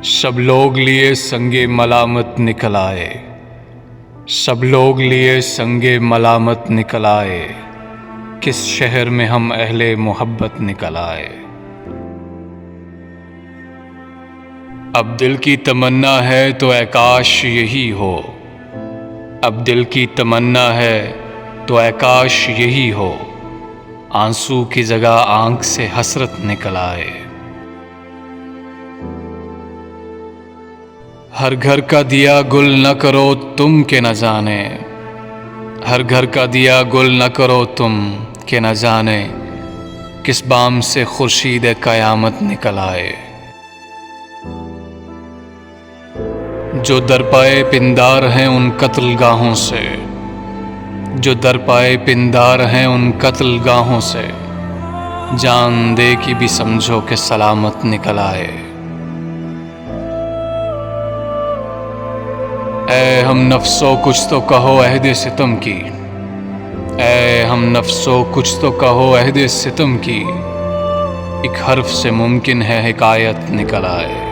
سب لوگ لیے سنگے ملامت نکل آئے، سب لوگ لیے سنگے ملامت نکل آئے، کس شہر میں ہم اہل محبت نکل آئے۔ اب دل کی تمنا ہے تو اے کاش یہی ہو، اب دل کی تمنا ہے تو اے کاش یہی ہو، آنسو کی جگہ آنکھ سے حسرت نکل آئے۔ ہر گھر کا دیا گل نہ کرو تم کہ نہ جانے، ہر گھر کا دیا گل نہ کرو تم کہ نہ جانے، کس بام سے خورشید قیامت نکل آئے۔ جو در پائے پندار ہیں ان قتل گاہوں سے، جو در پائے پندار ہیں ان قتل گاہوں سے، جان دے کی بھی سمجھو کہ سلامت نکل آئے۔ اے ہم نفسو کچھ تو کہو عہد ستم کی، اے ہم نفسو کچھ تو کہو عہد ستم کی، ایک حرف سے ممکن ہے حکایت نکل آئے۔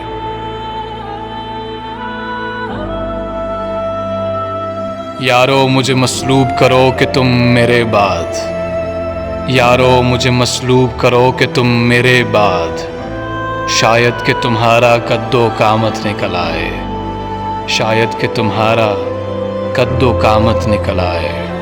یارو مجھے مسلوب کرو کہ تم میرے بعد، یارو مجھے مسلوب کرو کہ تم میرے بعد، شاید کہ تمہارا قد و قامت نکل آئے، شاید کہ تمہارا قد و قامت نکل آئے۔